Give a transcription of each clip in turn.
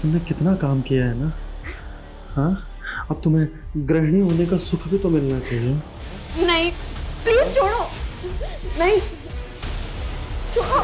तुमने कितना काम किया है ना। हाँ, अब तुम्हें गृहिणी होने का सुख भी तो मिलना चाहिए। नहीं, प्लीज छोड़ो। नहीं, छोड़ो।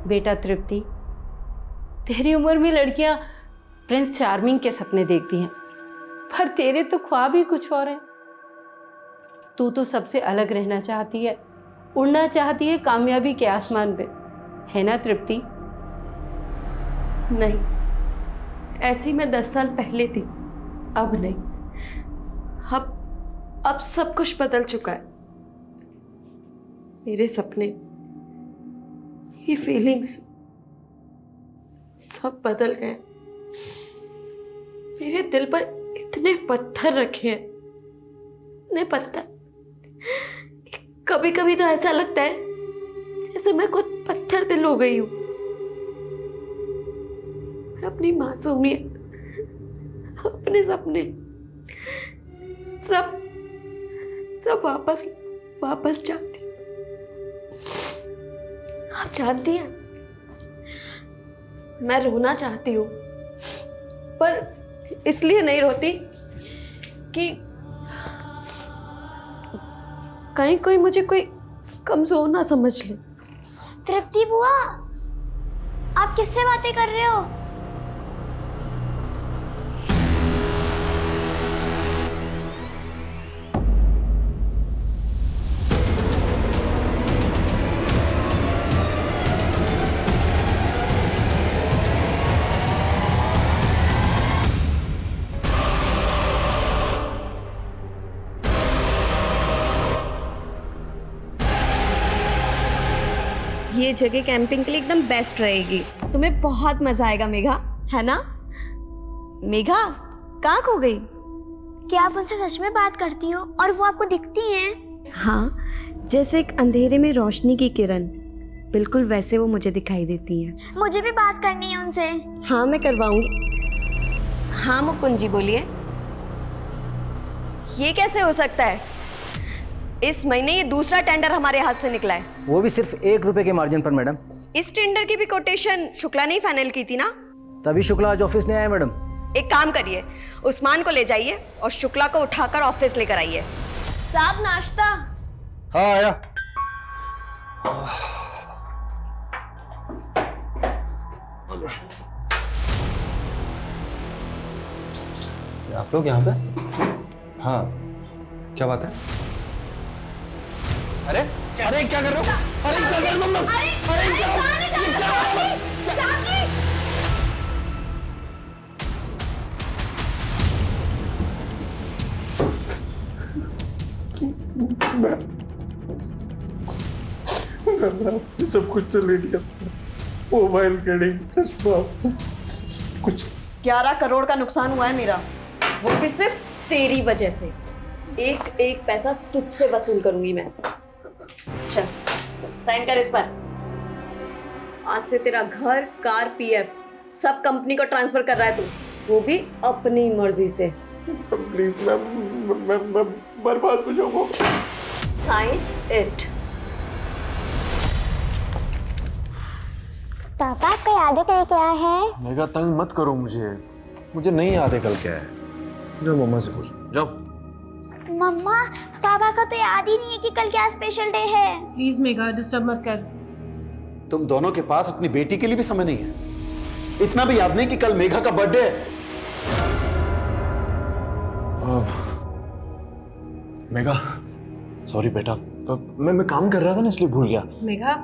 बेटा तृप्ति, तेरी उम्र में लड़कियां प्रिंस चार्मिंग के सपने देखती हैं, पर तेरे तो ख्वाब ही कुछ और हैं। तू तो सबसे अलग रहना चाहती है, उड़ना चाहती है कामयाबी के आसमान पे, है ना तृप्ति? नहीं, ऐसी मैं 10 साल पहले थी, अब नहीं। अब सब कुछ बदल चुका है। मेरे सपने, ये फीलिंग्स सब बदल गए। मेरे दिल पर इतने पत्थर रखे हैं, इतने पत्थर। कभी कभी तो ऐसा लगता है जैसे मैं खुद पत्थर दिल हो गई हूं। मैं अपनी मासूमियत, अपने सपने सब वापस चाहती हूँ। आप जानती हैं, मैं रोना चाहती हूँ, पर इसलिए नहीं रोती कि कहीं कोई मुझे कोई कमजोर ना समझ ले। तृप्ति बुआ, आप किससे बातें कर रहे हो? ये जगह कैंपिंग के लिए एकदम बेस्ट रहेगी। तुम्हें बहुत मजा आएगा मेघा, है ना? मेघा कहाँ खो गई? क्या आप उनसे सच में बात करती हो और वो आपको दिखती हैं? हाँ, जैसे एक अंधेरे में रोशनी की किरण, बिल्कुल वैसे वो मुझे दिखाई देती हैं। मुझे भी बात करनी है उनसे। हाँ, मैं करवाऊंगी। हाँ मुकुंद जी, बोलिए। ये कैसे हो सकता है? इस महीने ये दूसरा टेंडर हमारे हाथ से निकला है। वो भी सिर्फ 1 रुपए के मार्जिन पर मैडम। इस टेंडर की भी कोटेशन शुक्ला ने ही फाइनल की थी ना? तभी शुक्ला आज ऑफिस नहीं आया मैडम। एक काम करिए, उस्मान को ले जाइए और शुक्ला को उठाकर ऑफिस लेकर आइए। साहब नाश्ता। हाँ आया। आप लोग यहाँ पे? हाँ, क्या बात है? अरे अरे क्या कर रहे हो? अरे क्या कर रहे हो? अरे मैं सब कुछ तो ले लिया, मोबाइल, घड़ी, चश्मा, कुछ। 11 करोड़ का नुकसान हुआ है मेरा, वो भी सिर्फ तेरी वजह से। एक एक पैसा तुझसे वसूल करूंगी मैं। चल साइन कर इस पर। आज से तेरा घर, कार, पीएफ सब कंपनी को ट्रांसफर कर रहा है तू, वो भी अपनी मर्जी से। प्लीज मैं बर्बाद हो जाऊंगा। Sign it. पापा, आपका यादें कल क्या है? मेघा, तंग मत करो मुझे नहीं याद है कल क्या है। जाओ मम्मा से पूछो, जाओ। मम्मा, पापा का तो याद ही नहीं है कि कल क्या स्पेशल डे है। प्लीज मेघा, डिस्टर्ब मत कर। तुम दोनों के पास अपनी बेटी के लिए भी समय नहीं है। इतना भी याद नहीं कि कल मेघा का बर्थडे है। मेघा, सॉरी बेटा, मैं काम कर रहा था ना इसलिए भूल गया। मेघा,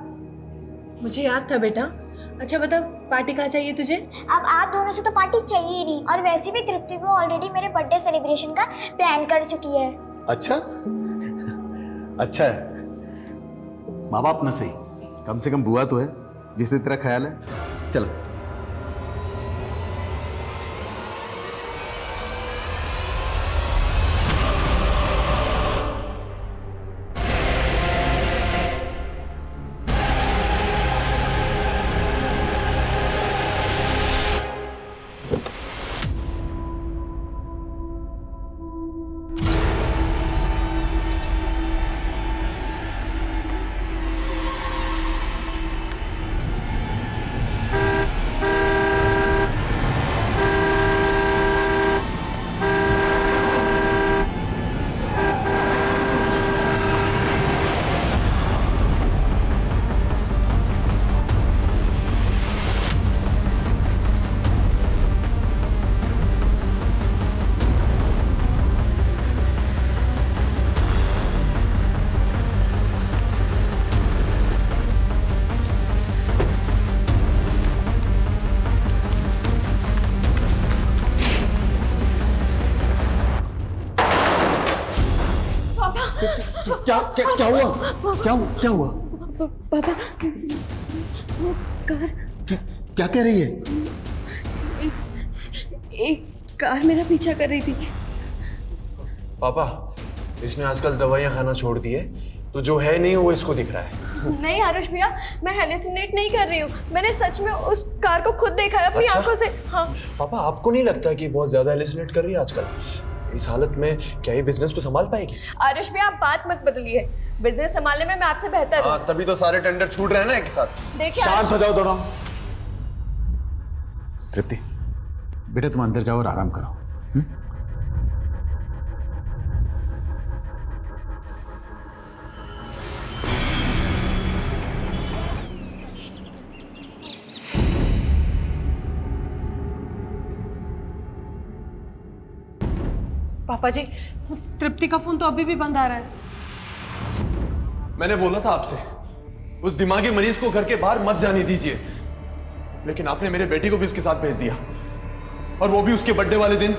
मुझे याद था बेटा। अच्छा बता, पार्टी कहाँ चाहिए तुझे? अब आप दोनों से तो पार्टी चाहिए ही नहीं, और वैसे भी तृप्ति वो ऑलरेडी मेरे बर्थडे सेलिब्रेशन का प्लान कर चुकी है। अच्छा, अच्छा है, माँ बाप ना सही, कम से कम बुआ तो है जिसने तेरा ख्याल है। चल। क्या हुआ? क्या हुआ? पापा वो कार, क्या कह रही है? एक कार मेरा पीछा कर रही थी। पापा, इसने आजकल दवाइयाँ खाना छोड़ दी है, तो जो है नहीं वो इसको दिख रहा है। नहीं आरुष भैया, मैं हेलुसिनेट नहीं कर रही हूँ, मैंने सच में उस कार को खुद देखा है अपनी अच्छा? आंखों से। हाँ। पापा, आपको नहीं लगता कि बहुत ज्यादा हेलुसिनेट कर रही है आजकल? इस हालत में क्या ये बिजनेस को संभाल पाएगी? आरुष भैया, आप बात मत बदलिए, बिजनेस संभालने में मैं आपसे बेहतर हूँ। तभी तो सारे टेंडर छूट रहे हैं ना एक साथ। देखिए शांत हो जाओ दोनों। तृप्ति, बेटा तुम अंदर जाओ और आराम करो। पापा जी, तृप्ति का फोन तो अभी भी बंद आ रहा है। मैंने बोला था आपसे, उस दिमागी मरीज को घर के बाहर मत जाने दीजिए, लेकिन आपने मेरे बेटी को भी उसके साथ भेज दिया, और वो भी उसके बर्थडे वाले दिन।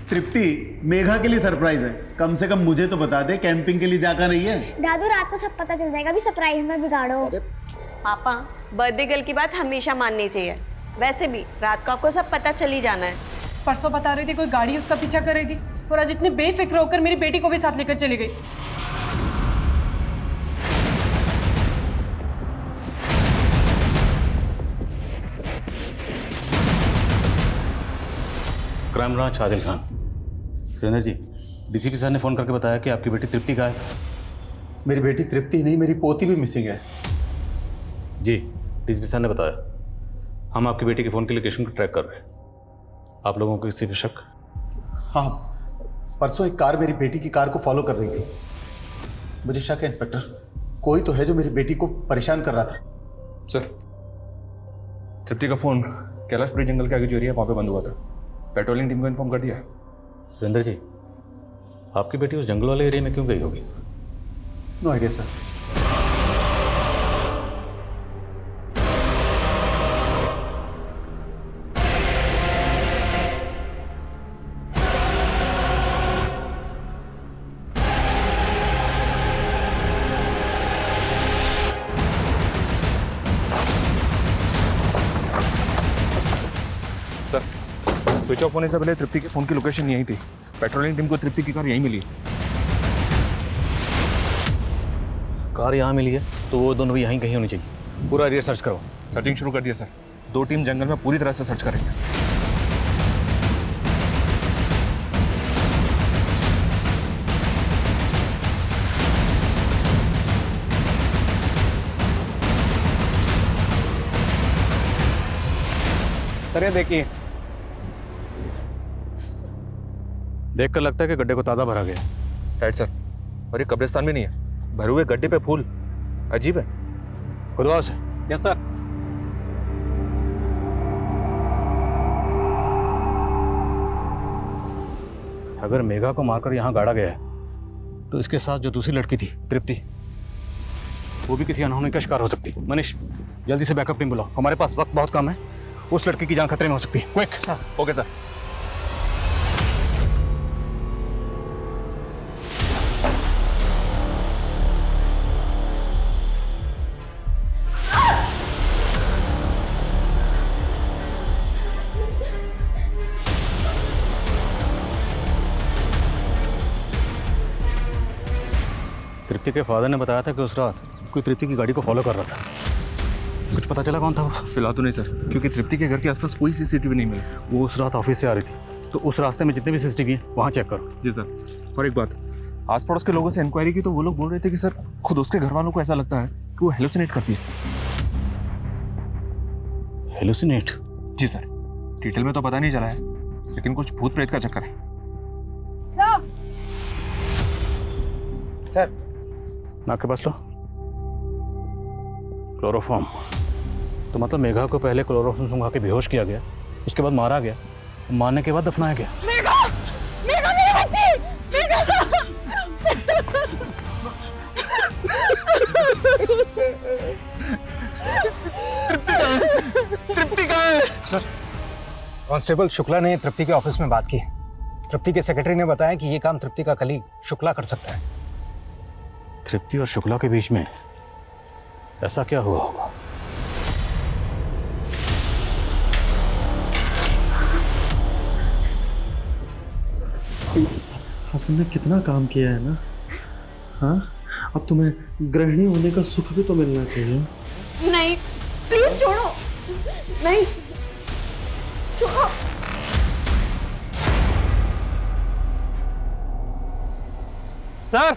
तृप्ति, मेघा के लिए सरप्राइज है, कम से कम मुझे तो बता दे, कैंपिंग के लिए जाकर नहीं है। दादू रात को सब पता चल जाएगा, अभी सरप्राइज मत बिगाड़ो। पापा, बर्थडे गर्ल की बात हमेशा माननी चाहिए। वैसे भी रात को आपको सब पता चल ही जाना है। परसों बता रही थी कोई गाड़ी उसका पीछा कर रही थी, और आज इतनी बेफिक्र होकर मेरी बेटी को भी साथ लेकर चली गई। Crime branch, Adil Khan. Surendra ji, DCP साहब ने फोन करके बताया कि आपकी बेटी तृप्ति गायब है। मेरी बेटी तृप्ति नहीं, मेरी पोती भी मिसिंग है। जी, डीसीपी साहब ने बताया। हम आपकी बेटी के फोन की लोकेशन को ट्रैक कर रहे हैं। आप लोगों को किसी पे शक? हाँ, परसों एक कार मेरी बेटी की कार को फॉलो कर रही थी। मुझे शक है इंस्पेक्टर, कोई तो है जो मेरी बेटी को परेशान कर रहा था। सर, तृप्ति का फोन कैलाशपुरी जंगल के आगे जो एरिया वहाँ पे बंद हुआ था, पेट्रोलिंग टीम को इन्फॉर्म कर दिया है। सुरेंद्र जी, आपकी बेटी उस जंगल वाले एरिया में क्यों गई होगी? No idea sir. Sir, switch off होने से पहले तृप्ति के फोन की लोकेशन यही थी। पेट्रोलिंग टीम को तृप्ति की कार यहीं मिली। कार यहाँ मिली है तो वो दोनों भी यहीं कहीं होनी चाहिए। पूरा एरिया सर्च करो। सर्चिंग शुरू कर दिया सर। 2 टीम जंगल में पूरी तरह से सर्च करेंगे। सर, ये देखिए। देखकर लगता है कि गड्ढे को ताज़ा भरा गया। राइट सर, और ये कब्रिस्तान भी नहीं है, भरे हुए गड्ढे पे फूल। अजीब है। खुदवा से। Yes sir. अगर मेघा को मारकर यहाँ गाड़ा गया है तो इसके साथ जो दूसरी लड़की थी तृप्ति, वो भी किसी अनहोनी का शिकार हो सकती है। मनीष, जल्दी से बैकअप टीम बुलाओ, हमारे पास वक्त बहुत कम है। उस लड़की की जान खतरे में हो सकती है। Quick sir. Okay sir. Tripti के फादर ने बताया था कि उस रात कोई तृप्ति की गाड़ी को फॉलो कर रहा था। कुछ पता चला कौन था वो? फिलहाल तो नहीं सर, क्योंकि तृप्ति के घर के आसपास कोई CCTV नहीं मिला। वो उस रात ऑफिस से आ रही थी, तो उस रास्ते में जितने भी CCTV हैं वहाँ चेक करो। जी सर। और एक बात, आस पड़ोस के लोगों से इंक्वायरी की तो वो लोग बोल रहे थे कि सर खुद उसके घर वालों को ऐसा लगता है कि वो हेलुसिनेट करती है। हेलुसिनेट? जी सर, डिटेल में तो पता नहीं चला है, लेकिन कुछ भूत प्रेत का चक्कर है। सर नाक के पास लो। क्लोरोफॉर्म। तो मतलब मेघा को पहले क्लोरोफॉर्म सुंघा के बेहोश किया गया, उसके बाद मारा गया, मारने के बाद दफनाया गया। मेघा! मेघा मेरी बच्ची! मेघा! तृप्ति कहाँ है? सर, कांस्टेबल शुक्ला ने तृप्ति के ऑफिस में बात की। तृप्ति के सेक्रेटरी ने बताया कि ये काम तृप्ति का कलीग शुक्ला कर सकता है। तृप्ति और शुक्ला के बीच में ऐसा क्या हुआ होगा? हसन ने कितना काम किया है ना। हाँ, अब तुम्हें गृहिणी होने का सुख भी तो मिलना चाहिए। नहीं, प्लीज छोड़ो। नहीं, छोड़ो। सर,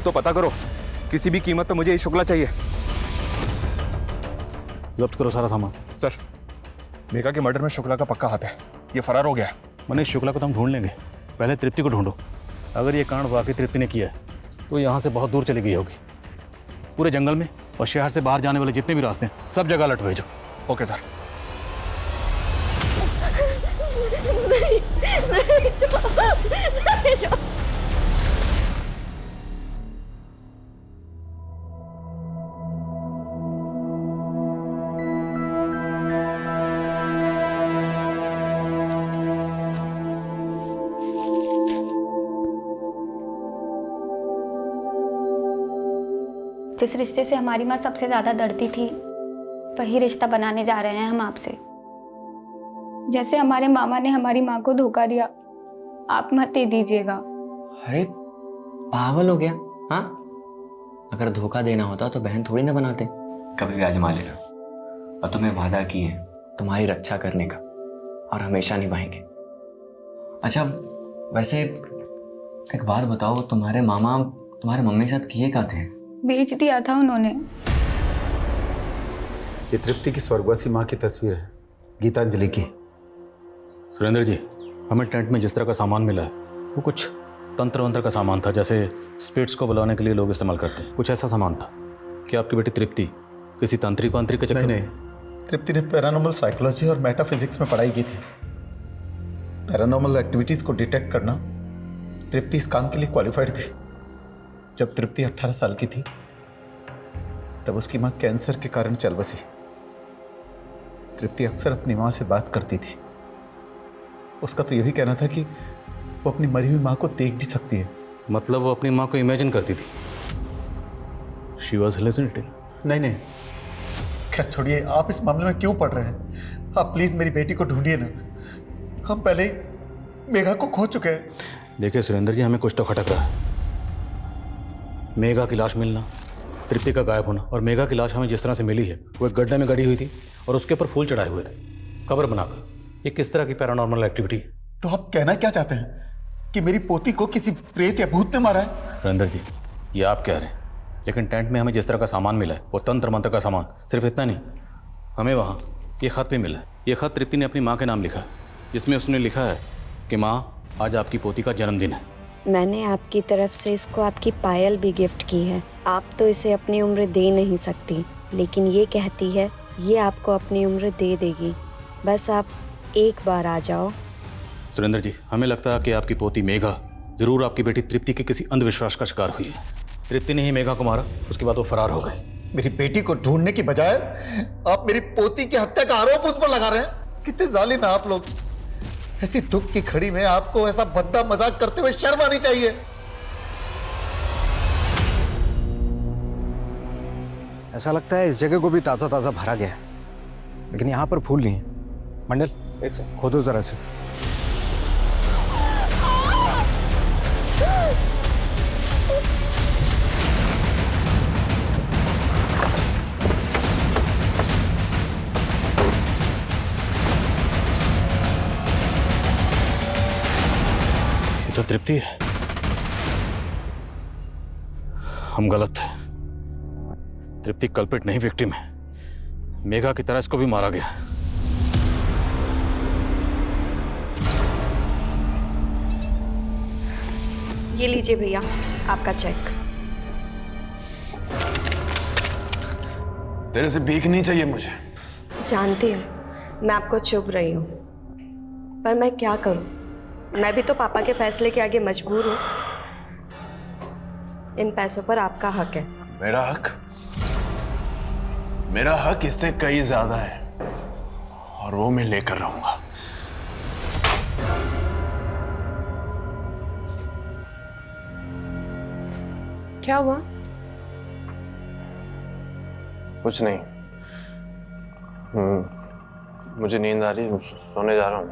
तो पता करो, किसी भी कीमत पे मुझे ये शुक्ला चाहिए। जब्त करो सारा सामान। सर, मेघा के मर्डर में शुक्ला का पक्का हाथ है, ये फरार हो गया। मनीष, शुक्ला को तो हम ढूंढ लेंगे, पहले तृप्ति को ढूंढो। अगर ये कांड वाकई तृप्ति ने किया है तो यहाँ से बहुत दूर चली गई होगी। पूरे जंगल में और शहर से बाहर जाने वाले जितने भी रास्ते हैं सब जगह अलर्ट भेजो। Okay sir. नहीं, नहीं, नहीं, नहीं। जिस रिश्ते से हमारी माँ सबसे ज्यादा डरती थी, वही रिश्ता बनाने जा रहे हैं हम आपसे। जैसे हमारे मामा ने हमारी माँ को धोखा दिया, आप मत दे दीजिएगा। अरे पागल हो गया? हाँ, अगर धोखा देना होता तो बहन थोड़ी ना बनाते। कभी भी आजमा लेना, और तुम्हें वादा किए हैं तुम्हारी रक्षा करने का, और हमेशा निभाएंगे। अच्छा वैसे एक बात बताओ, तुम्हारे मामा तुम्हारे मम्मी के साथ किए क्या थे? बेच दिया था उन्होंने। ये तृप्ति की स्वर्गवासी माँ की तस्वीर है, गीतांजलि की। सुरेंद्र जी, हमें टेंट में जिस तरह का सामान मिला है वो कुछ तंत्र वंत्र का सामान था, जैसे स्पिरिट्स को बुलाने के लिए लोग इस्तेमाल करते हैं, कुछ ऐसा सामान था। क्या आपकी बेटी तृप्ति किसी तांत्रिक वांत्रिक के चक्कर? नहीं, तृप्ति ने पैरानॉर्मल साइकोलॉजी और मेटाफिजिक्स में पढ़ाई की थी। पैरानॉर्मल एक्टिविटीज को डिटेक्ट करना तृप्ति इस काम के लिए क्वालिफाइड थी। जब तृप्ति 18 साल की थी तब उसकी माँ कैंसर के कारण चल बसी। तृप्ति अक्सर अपनी माँ से बात करती थी। उसका तो यह भी कहना था कि वो अपनी मरी हुई माँ को देख भी सकती है। मतलब वो अपनी माँ को इमेजिन करती थी? She was hallucinating? नहीं, खैर छोड़िए, आप इस मामले में क्यों पढ़ रहे हैं? आप प्लीज मेरी बेटी को ढूंढिए ना, हम पहले ही मेघा को खो चुके हैं। देखिए सुरेंद्र जी, हमें कुछ तो खटक रहा है। मेघा की लाश मिलना, तृप्ति का गायब होना, और मेघा की लाश हमें जिस तरह से मिली है वो एक गड्ढे में गड़ी हुई थी और उसके ऊपर फूल चढ़ाए हुए थे कब्र बनाकर। ये किस तरह की पैरानॉर्मल एक्टिविटी है? तो आप कहना क्या चाहते हैं कि मेरी पोती को किसी प्रेत या भूत ने मारा है? सुरेंद्र जी, ये आप कह रहे हैं, लेकिन टेंट में हमें जिस तरह का सामान मिला है वो तंत्र मंत्र का सामान। सिर्फ इतना नहीं, हमें वहाँ ये खत भी मिला है। ये खत तृप्ति ने अपनी माँ के नाम लिखा है, जिसमें उसने लिखा है कि माँ, आज आपकी पोती का जन्मदिन है। मैंने आपकी तरफ से इसको आपकी पायल भी गिफ्ट की है। आप तो इसे अपनी उम्र दे नहीं सकती, लेकिन ये कहती है ये आपको अपनी उम्र दे देगी। बस आप एक बार आ जाओ। सुरेंद्र जी, हमें लगता है कि आपकी पोती मेघा जरूर आपकी बेटी तृप्ति के किसी अंधविश्वास का शिकार हुई है। तृप्ति ने ही मेघा को मारा, उसके बाद वो फरार हो गए। मेरी बेटी को ढूंढने की बजाय आप मेरी पोती की हत्या का आरोप उस पर लगा रहे हैं। कितने जालिम हैं आप लोग। ऐसी दुख की घड़ी में आपको ऐसा भद्दा मजाक करते हुए शर्म आनी चाहिए। ऐसा लगता है इस जगह को भी ताज़ा ताज़ा भरा गया है, लेकिन यहाँ पर फूल नहीं है। मंडल, खोदो जरा से। ये तो तृप्ति है। हम गलत थे। तृप्ति कल्प्रिट नहीं, विक्टिम है। मेघा की तरह इसको भी मारा गया। ये लीजिए भैया आपका चेक। तेरे से भीख नहीं चाहिए मुझे। जानती हूँ मैं आपको चुभ रही हूँ, पर मैं क्या करूँ, मैं भी तो पापा के फैसले के आगे मजबूर हूँ। इन पैसों पर आपका हक है। मेरा हक? मेरा हक इससे कई ज्यादा है, और वो मैं लेकर रहूंगा। क्या हुआ? कुछ नहीं। मुझे नींद आ रही है, सोने जा रहा हूँ।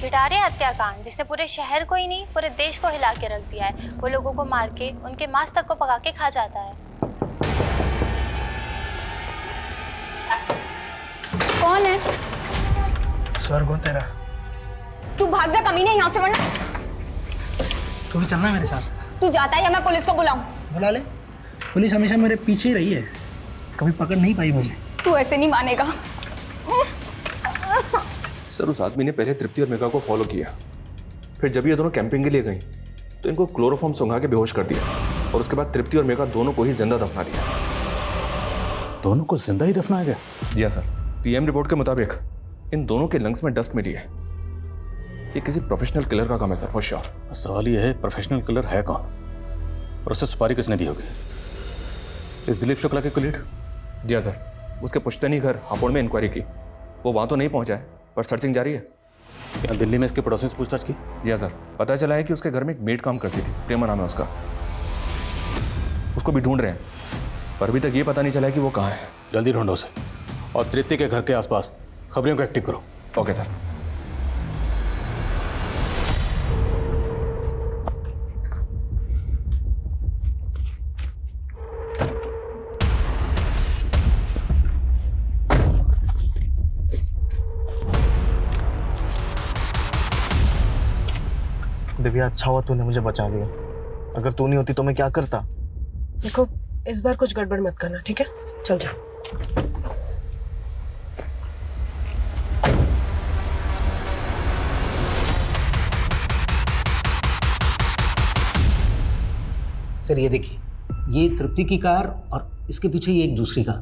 गिटारे हत्याकांड, जिसने पूरे शहर को ही नहीं पूरे देश को हिला के रख दिया है। वो लोगों को मार के उनके मांस तक को पका के खा जाता है। कौन है? स्वर्ग हो तेरा। तू भाग जा कमीने यहाँ से, वरना तू भी चलना मेरे साथ। तू जाता है या मैं पुलिस को बुलाऊं? बुला ले। पुलिस हमेशा मेरे पीछे ही रही है, कभी पकड़ नहीं पाई मुझे। तू ऐसे नहीं मानेगा। सर, उस आदमी ने पहले तृप्ति और मेघा को फॉलो किया, फिर जब ये दोनों कैंपिंग के लिए गई तो इनको क्लोरोफॉर्म सुंघा के बेहोश कर दिया, और उसके बाद तृप्ति और मेघा दोनों को ही जिंदा दफना दिया। दोनों को जिंदा ही दफनाया गया? जी हाँ सर। पीएम रिपोर्ट के मुताबिक इन दोनों के लंग्स में डस्ट मिली है। ये किसी प्रोफेशनल किलर का काम है सर, फॉर श्योर। सवाल यह है, प्रोफेशनल किलर है कौन, और उससे सुपारी किसने दी होगी? इस दिलीप शुक्ला के कुलीग? जी हाँ सर। उसके पुश्तैनी घर हापुड़ में इंक्वायरी की, वो वहाँ तो नहीं पहुँचा है, पर सर्चिंग जारी है। क्या दिल्ली में इसके पड़ोसियों से पूछताछ की? जी हाँ सर। पता चला है कि उसके घर में एक मेड काम करती थी, प्रेमा नाम है उसका। उसको भी ढूंढ रहे हैं, पर अभी तक ये पता नहीं चला है कि वो कहाँ है। जल्दी ढूंढो उसे, और तृप्ति के घर के आसपास खबरों को एक्टिव करो। Okay sir. दिव्या, अच्छा हुआ तूने मुझे बचा लिया। अगर तू नहीं होती तो मैं क्या करता। देखो, इस बार कुछ गड़बड़ मत करना, ठीक है? चल जा। सर ये देखिए, ये तृप्ति की कार और इसके पीछे ये एक दूसरी कार।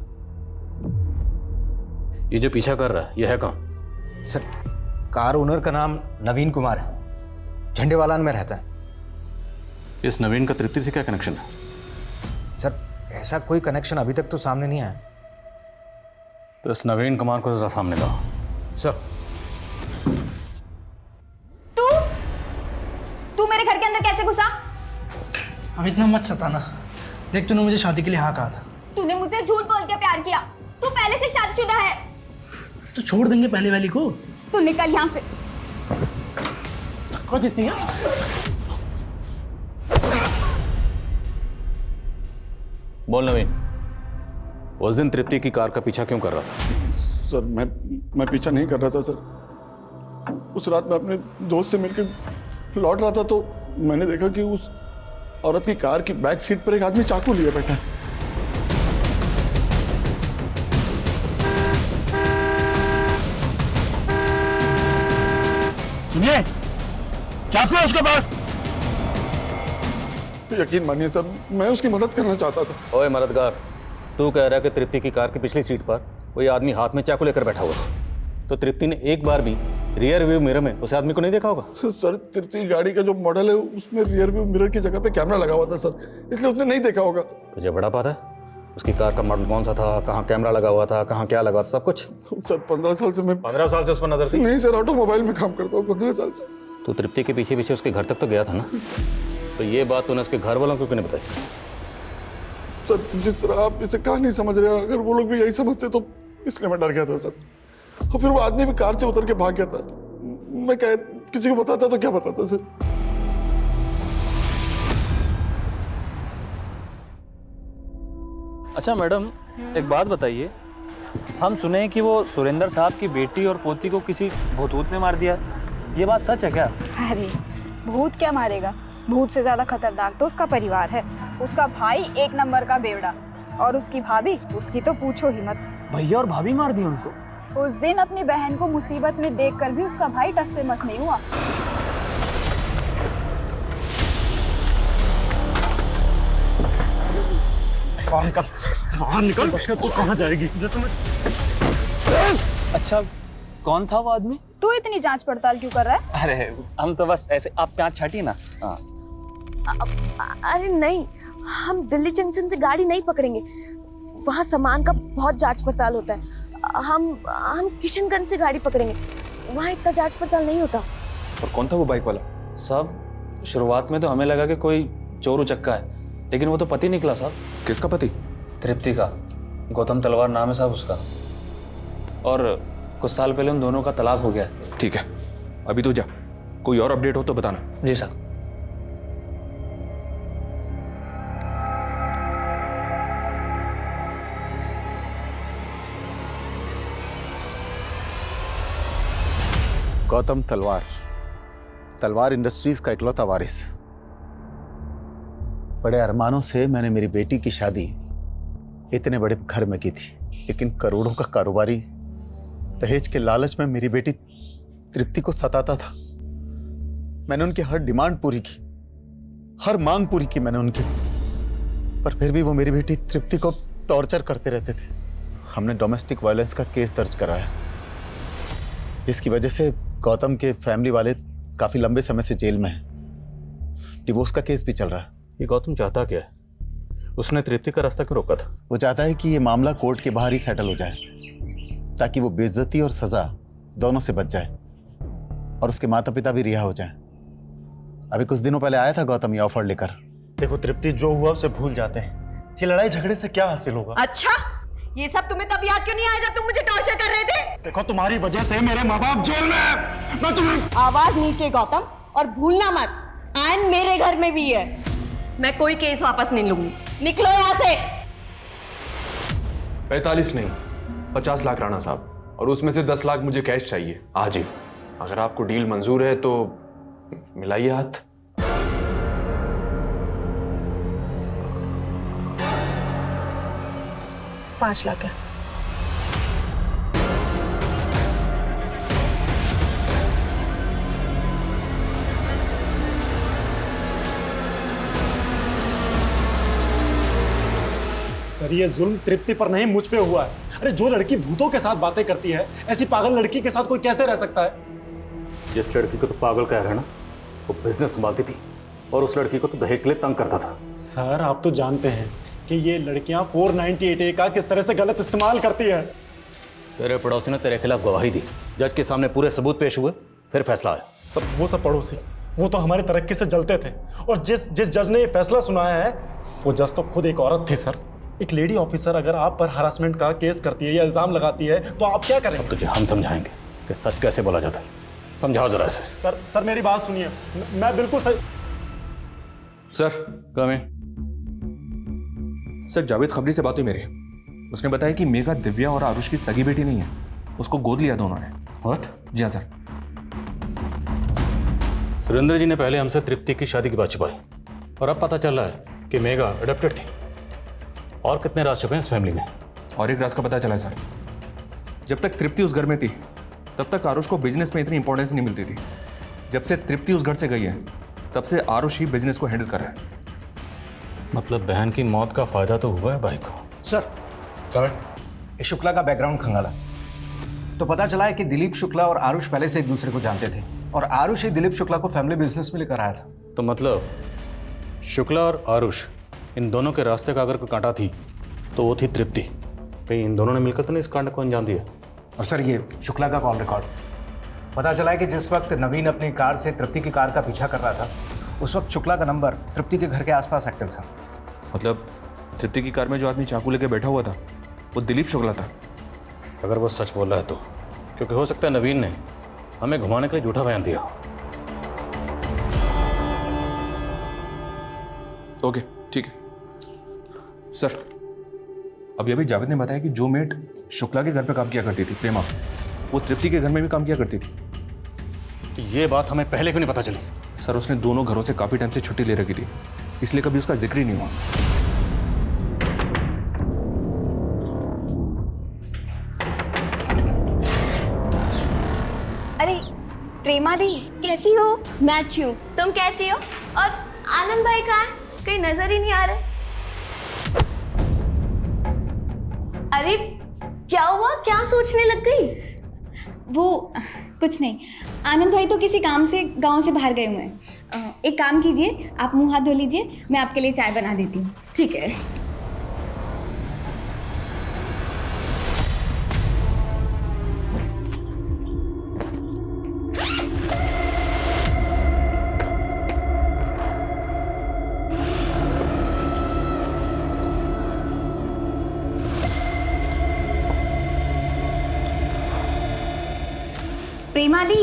ये जो पीछा कर रहा है, ये है कौन? सर, कार ओनर का नाम नवीन कुमार है, झंडेवालान में रहता है। इस नवीन का तृप्ति से क्या कनेक्शन है? सर, ऐसा कोई कनेक्शन अभी तक तो सामने नहीं आया। तो इस नवीन कुमार को जरा सामने लाओ। सर। तू मेरे घर के अंदर कैसे घुसा? अब इतना मत सताना। देख, तूने मुझे शादी के लिए हाँ कहा था। तूने मुझसे झूठ बोल के प्यार किया। तू पहले से शादीशुदा है। तो छोड़ देंगे पहले वाली को। तू निकल यहाँ से। देती है? बोल नवीन, उस दिन तृप्ति की कार का पीछा क्यों कर रहा था? सर, मैं पीछा नहीं कर रहा था सर। उस रात मैं अपने दोस्त से मिलकर लौट रहा था तो मैंने देखा कि उस औरत की कार की बैक सीट पर एक आदमी चाकू लिए बैठा है। सुनिए, चाकू है उसके पास। यकीन मानिए सर, मैं उसकी मदद करना चाहता था। ओए मददगार, तू कह रहा है कि तृप्ति की कार की पिछली सीट पर कोई आदमी हाथ में चाकू लेकर बैठा हुआ था, तो तृप्ति ने एक बार भी रियर व्यू मिरर में उस आदमी को नहीं देखा होगा? सर तृप्ति गाड़ी का जो मॉडल है उसमें रियर व्यू मिरर की जगह पे कैमरा लगा हुआ था सर, इसलिए उसने नहीं देखा होगा। तुझे बड़ा पता है उसकी कार का मॉडल कौन सा था, कहाँ कैमरा लगा हुआ था, कहाँ क्या लगा था, सब कुछ? सर 15 साल से मैं 15 साल से उस पर नजर थी? नहीं सर, ऑटोमोबाइल में काम करता हूँ 15 साल से। तू तृप्ति के पीछे पीछे उसके घर तक तो गया था ना, तो ये बात तूने उसके घर वालों को क्यों नहीं बताई? सर जिस तरह आप इसे कहा नहीं समझ रहे, अगर वो लोग भी यही समझते तो इसलिए मैं डर गया था सर। और फिर वो आदमी भी कार से उतर के भाग गया था। मैं क्या किसी को बताता तो क्या बताता सर? अच्छा मैडम, एक बात बताइए, हम सुने हैं कि वो सुरेंद्र साहब की बेटी और पोती को किसी भूत ने मार दिया, ये बात सच है क्या? अरे भूत क्या मारेगा, भूत से ज्यादा खतरनाक तो उसका परिवार है। उसका भाई एक नंबर का बेवड़ा, और उसकी भाभी, उसकी तो पूछो ही मत। भैया और भाभी मार दी उनको? उस दिन अपनी बहन को मुसीबत में देखकर भी उसका भाई टस से मस नहीं हुआ। बाहर निकल, तू कहाँ जाएगी? अच्छा, कौन था वो आदमी? तू इतनी जांच पड़ताल क्यों कर रहा है? अरे हम तो बस ऐसे, आप प्याज छाटिए ना। हाँ। अरे नहीं, हम दिल्ली जंक्शन से गाड़ी नहीं पकड़ेंगे, वहाँ सामान का बहुत जांच पड़ताल होता है। हम किशनगंज से गाड़ी पकड़ेंगे, वहाँ इतना जांच पड़ताल नहीं होता। और कौन था वो बाइक वाला? साहब शुरुआत में तो हमें लगा कि कोई चोर उचक्का है, लेकिन वो तो पति निकला साहब। किसका पति? तृप्ति का, गौतम तलवार नाम है साहब उसका, और कुछ साल पहले उन दोनों का तलाक हो गया है। ठीक है, अभी तू जा, कोई और अपडेट हो तो बताना। जी साहब। गौतम तलवार, तलवार इंडस्ट्रीज का इकलौता वारिस। बड़े अरमानों से मैंने मेरी बेटी की शादी इतने बड़े घर में की थी, लेकिन करोड़ों का कारोबारी दहेज के लालच में मेरी बेटी तृप्ति को सताता था। मैंने उनकी हर डिमांड पूरी की, हर मांग पूरी की मैंने उनकी, पर फिर भी वो मेरी बेटी तृप्ति को टॉर्चर करते रहते थे। हमने डोमेस्टिक वायलेंस का केस दर्ज कराया, जिसकी वजह से गौतम के फैमिली वाले काफी लंबे समय से जेल में हैं। डिवोर्स का केस भी चल रहा है। ये गौतम चाहता क्या है? उसने तृप्ति का रास्ता क्यों रोका था? वो चाहता है कि ये मामला कोर्ट के बाहर ही सेटल हो जाए, ताकि वो बेइज्जती और सजा दोनों से बच जाए और उसके माता पिता भी रिहा हो जाएं। अभी कुछ दिनों पहले आया था गौतम ये ऑफर लेकर। देखो तृप्ति, जो हुआ उसे भूल जाते हैं, ये लड़ाई झगड़े से क्या हासिल होगा? अच्छा, ये सब तुम्हें तब याद क्यों नहीं आया जब तुम मुझे टॉर्चर कर रहे थे? देखो तुम्हारी वजह से मेरे माँ बाप जेल में हैं। मैं तुम्हें आवाज नीचे गौतम, और भूलना मत आयन मेरे घर में भी है। मैं कोई केस वापस नहीं लूंगी, निकलो यहाँ से। 45 नहीं, 50 लाख राणा साहब, और उसमें से 10 लाख मुझे कैश चाहिए आज ही। अगर आपको डील मंजूर है तो मिलाइए हाथ। $5 लाख है। सर ये जुल्म तृप्ति पर नहीं, मुझ पे हुआ है। अरे जो लड़की भूतों के साथ बातें करती है, ऐसी पागल लड़की के साथ कोई कैसे रह सकता है? जिस लड़की को तो पागल कह रहे हैं ना, वो बिजनेस संभालती थी, और उस लड़की को तो दहेज के लिए तंग करता था। सर आप तो जानते हैं कि ये लड़कियां 498A का किस तरह से गलत इस्तेमाल करती है। तेरे पड़ोसी ने तेरे खिलाफ गवाही दी, जज के सामने पूरे सबूत पेश हुए, फिर फैसला आया। वो सब पड़ोसी, वो तो हमारी तरक्की से जलते थे, और जिस जज ने ये फैसला सुनाया है, वो जज तो खुद एक औरत थी। सर एक लेडी ऑफिसर अगर आप पर हरासमेंट का केस करती है या इल्जाम लगाती है तो आप क्या करेंगे? अब तुझे हम समझाएंगे कि सच कैसे बोला जाता है। समझाओ जरा इसे। सर मेरी बात सुनिए, मैं बिल्कुल सही। सर कम है। सर जावेद खबरी से बात हुई मेरी, उसने बताया कि मेघा दिव्या और आरुष की सगी बेटी नहीं है, उसको गोद लिया था उन्होंने। व्हाट? जी हाँ सर। सुरेंद्र जी ने पहले हमसे तृप्ति की शादी की बात छुपाई, और अब पता चल रहा है कि मेघा अडॉप्टेड थी। और कितने राज छुपे हैं इस फैमिली में? और एक राज का पता चला है सर, जब तक तृप्ति उस घर में थी तब तक आरुष को बिजनेस में इतनी इंपॉर्टेंस नहीं मिलती थी। जब से तृप्ति उस घर से गई है तब से आरुष ही बिजनेस को हैंडल कर रहा है। मतलब बहन की मौत का फायदा तो हुआ है भाई को। सर ये शुक्ला का बैकग्राउंड खंगाला तो पता चला है कि दिलीप शुक्ला और आरुष पहले से एक दूसरे को जानते थे और आरुष ही दिलीप शुक्ला को फैमिली बिजनेस में लेकर आया था। तो मतलब शुक्ला और आरुष इन दोनों के रास्ते का अगर कोई कांटा थी तो वो थी तृप्ति। कहीं इन दोनों ने मिलकर तो नहीं इस कांड को अंजाम दिया? और सर ये शुक्ला का कॉल रिकॉर्ड पता चला है कि जिस वक्त नवीन अपनी कार से तृप्ति की कार का पीछा कर रहा था उस वक्त शुक्ला का नंबर तृप्ति के घर के आसपास एक्टिव था। मतलब तृप्ति की कार में जो आदमी चाकू लेके बैठा हुआ था वो दिलीप शुक्ला था। अगर वो सच बोल रहा है तो, क्योंकि हो सकता है नवीन ने हमें घुमाने के लिए झूठा बयान दिया। ओके ठीक है सर। अभी जावेद ने बताया कि जो मेट शुक्ला के घर पे काम किया करती थी प्रेमा, वो तृप्ति के घर में भी काम किया करती थी। तो ये बात हमें पहले क्यों नहीं पता चली? सर उसने दोनों घरों से काफी टाइम से छुट्टी ले रखी थी, इसलिए कभी उसका जिक्र ही नहीं हुआ। अरे प्रेमा दी कैसी हो? मैं अच्छी हूँ, तुम कैसी हो? और आनंद भाई कहाँ है? कहीं नजर ही नहीं आ रहे। अरे क्या हुआ, क्या सोचने लग गई? वो कुछ नहीं, आनंद भाई तो किसी काम से गांव से बाहर गए हुए हैं। एक काम कीजिए, आप मुंह हाथ धो लीजिए, मैं आपके लिए चाय बना देती हूँ। ठीक है। प्रेमा दी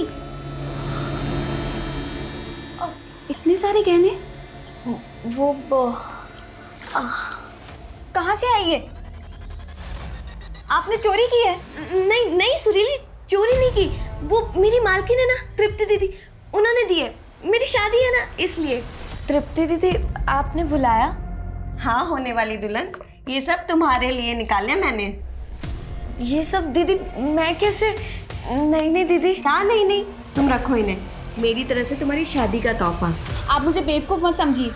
इतने सारे गहने वो कहाँ से आई है? आपने चोरी की है? नहीं नहीं सुरीली, चोरी नहीं की। वो मेरी मालकिन है ना तृप्ति दीदी, उन्होंने दिए। मेरी शादी है ना इसलिए। तृप्ति दीदी आपने बुलाया? हाँ होने वाली दुल्हन, ये सब तुम्हारे लिए निकाले मैंने। ये सब दीदी मैं कैसे? नहीं नहीं दीदी। हाँ नहीं नहीं, तुम रखो इन्हें, मेरी तरफ से तुम्हारी शादी का तोहफा। आप मुझे बेवकूफ मत समझिए,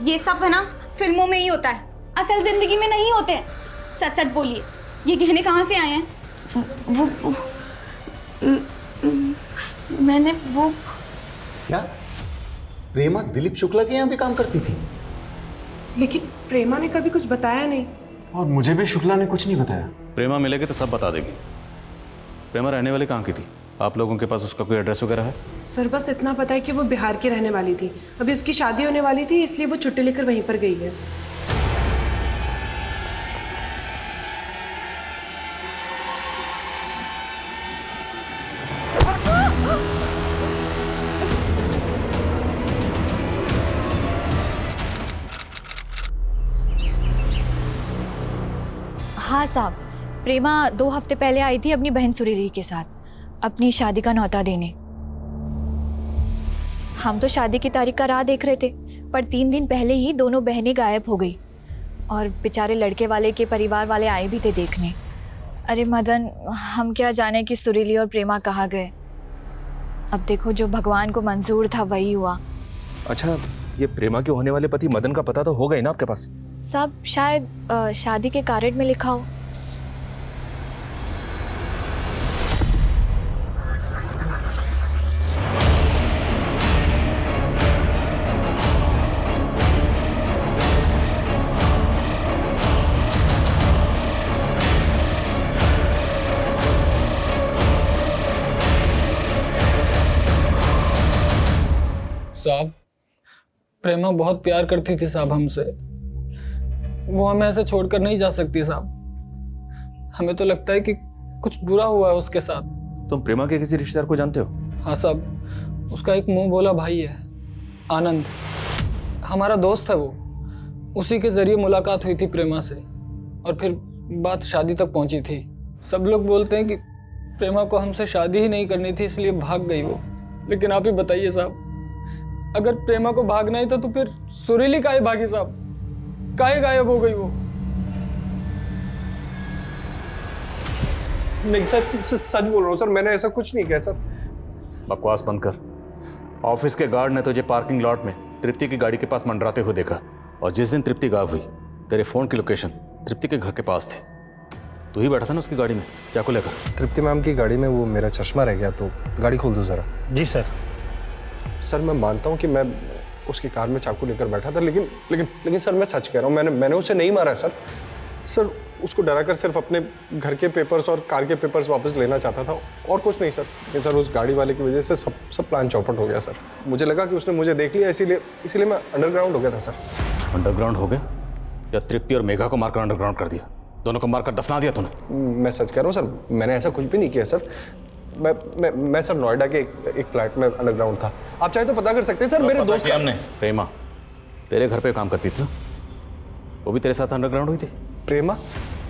ये सब है ना फिल्मों में ही होता है, असल जिंदगी में नहीं होते। सच सच बोलिए, ये गहने कहाँ से आए हैं? वो मैंने वो क्या प्रेमा दिलीप शुक्ला के यहाँ भी काम करती थी? लेकिन प्रेमा ने कभी कुछ बताया नहीं। और मुझे भी शुक्ला ने कुछ नहीं बताया। प्रेमा मिलेगी तो सब बता देगी। प्रेमा रहने वाली कहाँ की थी? आप लोगों के पास उसका कोई एड्रेस वगैरह है? सर बस इतना पता है कि वो बिहार की रहने वाली थी, अभी उसकी शादी होने वाली थी इसलिए वो छुट्टी लेकर वहीं पर गई है। हाँ साहब, प्रेमा 2 हफ्ते पहले आई थी अपनी बहन सुरीली के साथ अपनी शादी का न्योता देने। हम तो शादी की तारीख का राह देख रहे थे, पर 3 दिन पहले ही दोनों बहनें गायब हो गई और बेचारे लड़के वाले के परिवार वाले आए भी थे देखने। अरे मदन, हम क्या जाने कि सुरीली और प्रेमा कहाँ गए। अब देखो, जो भगवान को मंजूर था वही हुआ। अच्छा, ये प्रेमा के होने वाले पति मदन का पता तो होगा ही ना आपके पास? सब शायद शादी के कार्ड में लिखा हो। साहब, प्रेमा बहुत प्यार करती थी साहब हमसे, वो हमें ऐसे छोड़कर नहीं जा सकती साहब। हमें तो लगता है कि कुछ बुरा हुआ है उसके साथ। तुम प्रेमा के किसी रिश्तेदार को जानते हो? हाँ साहब, उसका एक मुंह बोला भाई है, आनंद, हमारा दोस्त है वो। उसी के जरिए मुलाकात हुई थी प्रेमा से और फिर बात शादी तक पहुंची थी। सब लोग बोलते हैं कि प्रेमा को हमसे शादी ही नहीं करनी थी इसलिए भाग गई वो। लेकिन आप ही बताइए साहब, अगर प्रेमा को भागना ही था तो फिर सुरीली काहे भागी साहब? काहे गायब हो गई वो? नहीं सर, सच बोल रहा हूँ सर, मैंने ऐसा कुछ नहीं किया सर। बकवास बंद कर। ऑफिस के गार्ड ने तुझे पार्किंग लॉट में तृप्ति की गाड़ी के पास मंडराते हुए देखा। और जिस दिन तृप्ति गायब हुई तेरे फोन की लोकेशन तृप्ति के घर के पास थी। तू ही बैठा था ना उसकी गाड़ी में चाकू लेकर। तृप्ति मैम की गाड़ी में वो मेरा चश्मा रह गया, तो गाड़ी खोल दो जरा। जी सर। सर मैं मानता हूँ कि मैं उसकी कार में चाकू लेकर बैठा था, लेकिन सर मैं सच कह रहा हूँ, मैंने उसे नहीं मारा सर उसको डराकर सिर्फ अपने घर के पेपर्स और कार के पेपर्स वापस लेना चाहता था, और कुछ नहीं सर। लेकिन सर उस गाड़ी वाले की वजह से सब प्लान चौपट हो गया सर। मुझे लगा कि उसने मुझे देख लिया, इसीलिए मैं अंडरग्राउंड हो गया था सर। अंडरग्राउंड हो गया या तृप्ति और मेघा को मारकर अंडरग्राउंड कर दिया? दोनों को मारकर दफना दिया तूने? मैं सच कह रहा हूँ सर, मैंने ऐसा कुछ भी नहीं किया सर। मैं सर नोएडा के एक फ्लैट में अंडरग्राउंड था। आप चाहे तो पता कर सकते हैं सर। मेरे दोस्त हमने प्रेमा तेरे घर पे काम करती थी, वो भी तेरे साथ अंडरग्राउंड हुई थी? प्रेमा?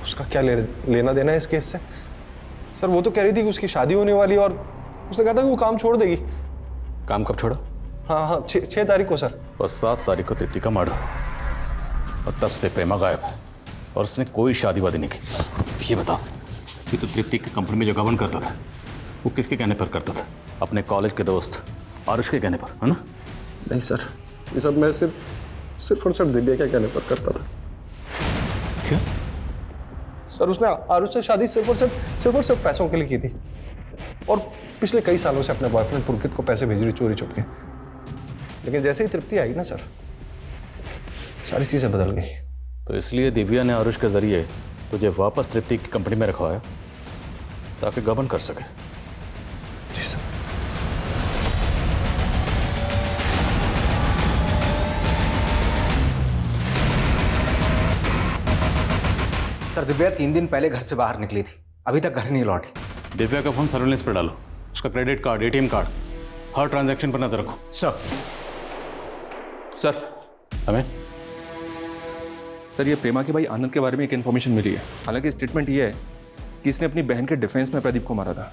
उसका क्या लेना देना है इस केस से सर? वो तो कह रही थी कि उसकी शादी होने वाली, और उसने कहा था कि वो काम छोड़ देगी। काम कब छोड़ा? हाँ 6 तारीख को सर। और 7 तारीख को तृप्ति का मर्डर, और तब से प्रेमा गायब है और उसने कोई शादी वादी नहीं की। ये बता कि तू तृप्ति की कंपनी में जो गबन करता था वो किसके कहने पर करता था? अपने कॉलेज के दोस्त आरुष के कहने पर, है ना? नहीं सर, ये सब मैं सिर्फ और सिर्फ दिव्या के कहने पर करता था। क्या सर? उसने आरुष से शादी सिर्फ और सिर्फ पैसों के लिए की थी, और पिछले कई सालों से अपने बॉयफ्रेंड पुलकित को पैसे भेज रही चोरी छुप के। लेकिन जैसे ही तृप्ति आई ना सर, सारी चीजें बदल गई। तो इसलिए दिव्या ने आरुष के जरिए तुझे वापस तृप्ति की कंपनी में रखवाया ताकि गबन कर सके। जी सर। सर दिव्या 3 दिन पहले घर से बाहर निकली थी, अभी तक घर नहीं लौटी। दिव्या का फोन सर्विलेंस पर डालो, उसका क्रेडिट कार्ड, एटीएम कार्ड, हर ट्रांजैक्शन पर नजर रखो। सर हमें सर ये प्रेमा के भाई आनंद के बारे में एक इन्फॉर्मेशन मिली है। हालांकि स्टेटमेंट ये है कि इसने अपनी बहन के डिफेंस में प्रदीप को मारा था।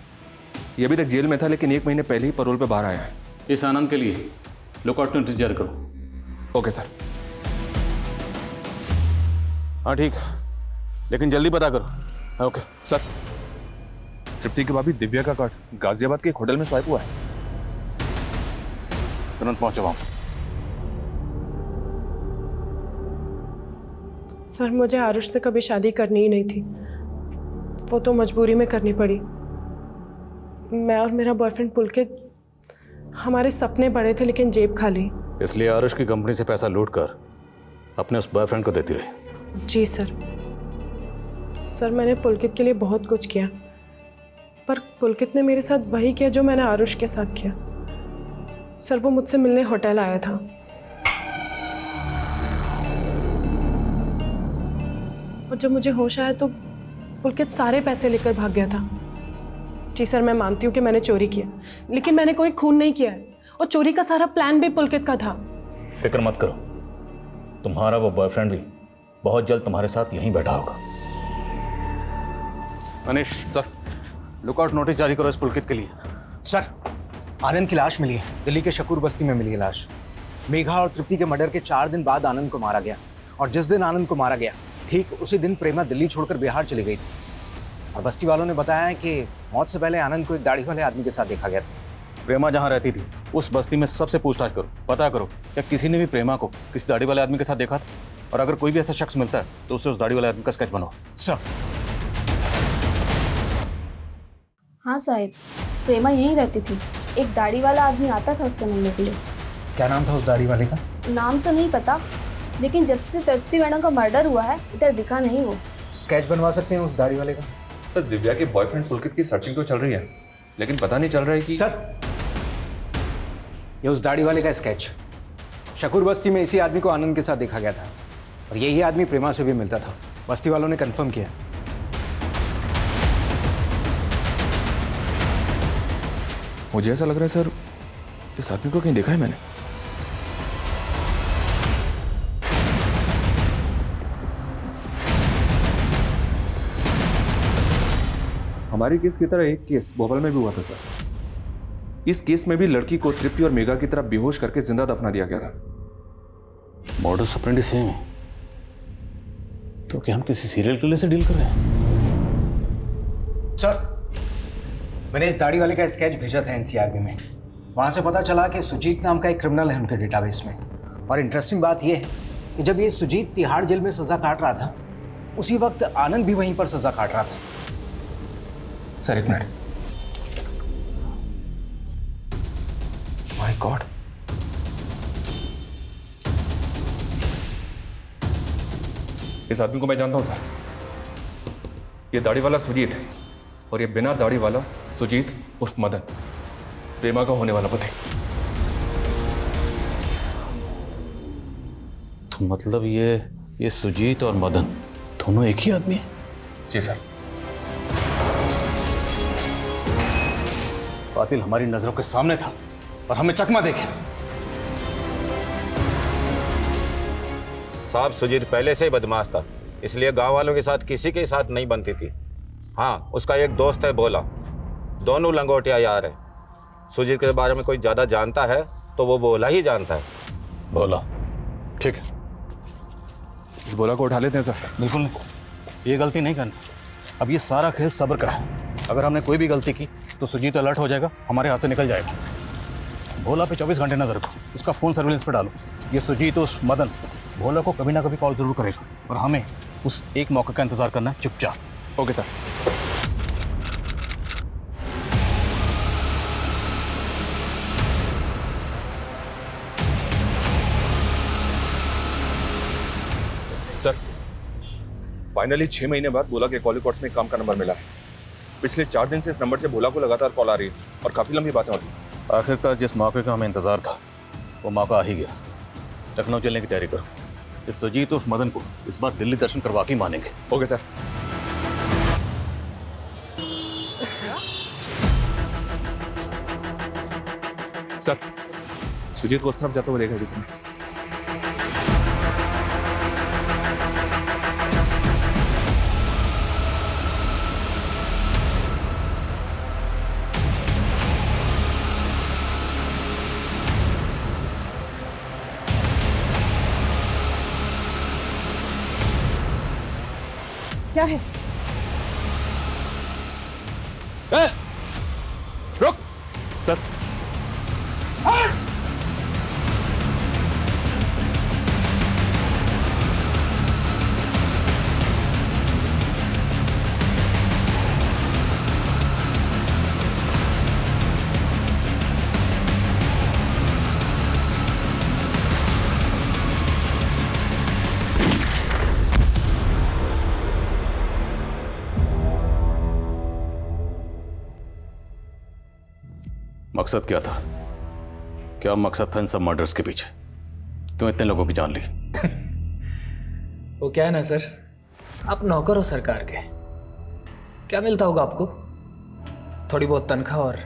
ये अभी तक जेल में था, लेकिन 1 महीने पहले ही पैरोल पे बाहर आया है। इस आनंद के लिए लुकआउट नोटिस जारी करो। Okay sir. हाँ ठीक, लेकिन जल्दी पता करो। Okay sir. तृप्ति की भाभी दिव्या का कार्ड गाजियाबाद के एक होटल में स्वाइप हुआ है। तुरंत पहुंचो वहां। सर मुझे आरुष से कभी शादी करनी ही नहीं थी, वो तो मजबूरी में करनी पड़ी। मैं और मेरा बॉयफ्रेंड पुलकित, हमारे सपने बड़े थे लेकिन जेब खाली। इसलिए आरुष की कंपनी से पैसा लूट कर अपने उस बॉयफ्रेंड को देती रही। जी सर। सर मैंने पुलकित के लिए बहुत कुछ किया, पर पुलकित ने मेरे साथ वही किया जो मैंने आरुष के साथ किया। सर वो मुझसे मिलने होटल आया था, और जब मुझे होश आया तो पुलकित सारे पैसे लेकर भाग गया था। जी सर, मैं मानती हूँ कि मैंने चोरी किया, लेकिन मैंने कोई खून नहीं किया है, और चोरी का सारा प्लान भी पुलकित का था। फिक्र मत करो, तुम्हारा वो बॉयफ्रेंड भी बहुत जल्द तुम्हारे साथ यहीं बैठा होगा। मनीष सर, लुकआउट नोटिस जारी करो इस पुलकित के लिए। सर आनंद की लाश मिली है, दिल्ली के शकूर बस्ती में मिली है लाश। मेघा और तृप्ति के मर्डर के 4 दिन बाद आनंद को मारा गया, और जिस दिन आनंद को मारा गया ठीक उसी दिन प्रेमा दिल्ली छोड़कर बिहार चली गई थी। और बस्ती वालों ने बताया है कि मौत से पहले आनंद को एक दाढ़ी वाले आदमी के साथ देखा गया था। प्रेमा जहाँ रहती थी उस बस्ती में सबसे पूछताछ करो, पता करो क्या किसी ने भी प्रेमा को किसी दाढ़ी वाले आदमी के साथ देखा था, और अगर कोई भी ऐसा शख्स मिलता है तो उसे उस दाढ़ी वाले आदमी का स्केच बनाओ। सर। हाँ साहब, प्रेमा यहीं रहती थी, एक दाढ़ी वाला आदमी आता था उससे मिलने के लिए। क्या नाम था उस दाढ़ी वाले का? नाम तो नहीं पता, लेकिन जब से तृप्ति मैडम का मर्डर हुआ है इधर दिखा नहीं वो। स्केच बनवा सकते हैं उस दाढ़ी वाले का? सर दिव्या के बॉयफ्रेंड पुलकित की सर्चिंग तो चल रही है, लेकिन पता नहीं चल रहा है कि सर ये उस दाढ़ी वाले का स्केच। शकूर बस्ती में इसी आदमी को आनंद के साथ देखा गया था, और यही आदमी प्रेमा से भी मिलता था। बस्ती वालों ने कंफर्म किया। मुझे ऐसा लग रहा है सर इस आदमी को कहीं देखा है मैंने। हमारे केस की तरह एक केस भोपाल में भी हुआ था सर। इस केस में भी लड़की को तृप्ति और मेघा की तरह बेहोश करके जिंदा दफना दिया गया था। मॉडस ऑपरेंडी सेम है, तो क्या हम किसी सीरियल किलर से डील कर रहे हैं? सर मैंने इस दाढ़ी वाले का स्केच भेजा था एनसीआरबी में, वहां से पता चला कि सुजीत नाम का एक क्रिमिनल है उनके डेटाबेस में। और इंटरेस्टिंग बात यह है कि जब ये सुजीत तिहाड़ जेल में सजा काट रहा था, उसी वक्त आनंद भी वहीं पर सजा काट रहा था। सर एक मिनट। माय गॉड, इस आदमी को मैं जानता हूं सर। ये दाढ़ी वाला सुजीत है और ये बिना दाढ़ी वाला सुजीत उर्फ मदन, प्रेमा का होने वाला पति। तो मतलब ये सुजीत और मदन दोनों एक ही आदमी है? जी सर। कातिल हमारी नजरों के सामने था और हमें चकमा देखे। साहब सुजीत पहले से ही बदमाश था, इसलिए गांव वालों के साथ किसी के साथ नहीं बनती थी। हाँ, उसका एक दोस्त है भोला, दोनों लंगोटिया यार है। सुजीत के बारे में कोई ज्यादा जानता है तो वो भोला ही जानता है। भोला, ठीक है, इस भोला को उठा लेते हैं सर। बिल्कुल नहीं, ये गलती नहीं करनी। अब ये सारा खेल सब्र का है। अगर हमने कोई भी गलती की तो सुजीत अलर्ट हो जाएगा, हमारे हाथ से निकल जाएगा। भोला पे 24 घंटे नजर रखो, उसका फोन सर्विलेंस पे डालो। ये सुजीत उस मदन भोला को कभी ना कभी कॉल जरूर करेगा और हमें उस एक मौके का इंतजार करना है चुपचाप। Okay sir. सर फाइनली 6 महीने बाद भोला के कॉल रिकॉर्ड्स में काम का नंबर मिला है। पिछले 4 दिन से इस नंबर से भोला को लगातार कॉल आ रही है और काफी लंबी बातें होती हैं। आखिरकार जिस मौके का हमें इंतजार था वो मौका आ ही गया। लखनऊ चलने की तैयारी करो। इस सुजीत उर्फ मदन को इस बार दिल्ली दर्शन करवा के मानेंगे। Okay sir. सर सुजीत को उस तरफ जाते हुए देखा किसी ने। क्या है? रुक सर। मकसद क्या था? क्या मकसद था इन सब मर्डर्स के पीछे? क्यों इतने लोगों की जान ली? वो क्या है ना सर, आप नौकर हो सरकार के, क्या मिलता होगा आपको? थोड़ी बहुत तनख्वाह और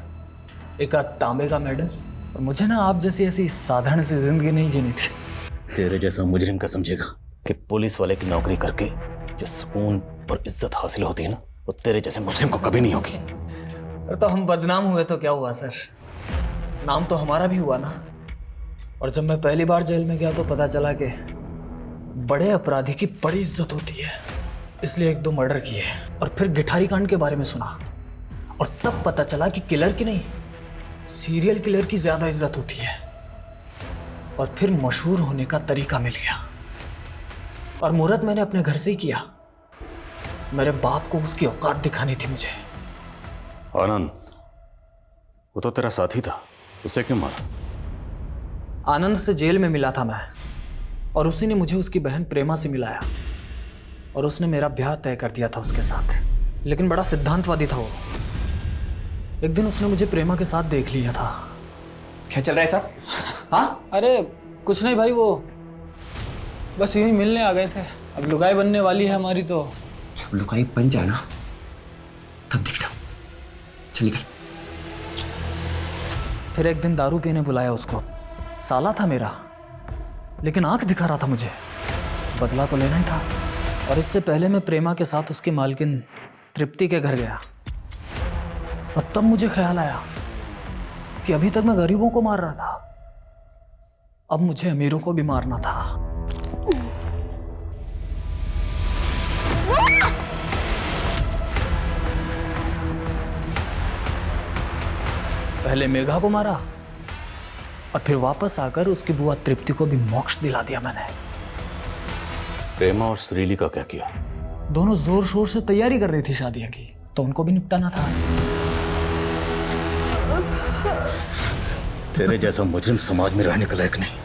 एक आध तांबे का मेडल। और मुझे ना आप जैसी ऐसी साधारण सी जिंदगी नहीं जीनी थी। तेरे जैसा मुजरिम का समझेगा कि पुलिस वाले की नौकरी करके जो सुकून और इज्जत हासिल होती है ना, वो तेरे जैसे मुजरिम को कभी नहीं होगी। तो हम बदनाम हुए तो क्या हुआ सर, नाम तो हमारा भी हुआ ना। और जब मैं पहली बार जेल में गया तो पता चला कि बड़े अपराधी की बड़ी इज्जत होती है, इसलिए 1-2 मर्डर किए। और फिर गिठारी कांड के बारे में सुना और तब पता चला कि किलर की नहीं, सीरियल किलर की ज्यादा इज्जत होती है। और फिर मशहूर होने का तरीका मिल गया और मुहूर्त मैंने अपने घर से ही किया। मेरे बाप को उसकी औकात दिखानी थी मुझे। आनंद, वो तो तेरा साथी था, उसे क्यों मारा? आनंद से जेल में मिला था मैं, और उसी ने मुझे उसकी बहन प्रेमा से मिलाया और उसने मेरा ब्याह तय कर दिया था उसके साथ। लेकिन बड़ा सिद्धांतवादी था वो। एक दिन उसने मुझे प्रेमा के साथ देख लिया था। क्या चल रहा है साहब? हाँ? अरे कुछ नहीं भाई, वो बस यूं ही मिलने आ गए थे। अब लुगाई बनने वाली है हमारी तो। जब लुगाई बन जाए ना तब दिखना। चल निकल। फिर एक दिन दारू पीने बुलाया उसको। साला था मेरा, लेकिन आंख दिखा रहा था मुझे। बदला तो लेना ही था। और इससे पहले मैं प्रेमा के साथ उसकी मालकिन तृप्ति के घर गया और तब मुझे ख्याल आया कि अभी तक मैं गरीबों को मार रहा था, अब मुझे अमीरों को भी मारना था। पहले मेघा को मारा और फिर वापस आकर उसकी बुआ तृप्ति को भी मोक्ष दिला दिया मैंने। प्रेमा और श्रीली का क्या किया? दोनों जोर शोर से तैयारी कर रही थी शादियां की, तो उनको भी निपटाना था। तेरे जैसा मुजरिम समाज में रहने के लायक नहीं।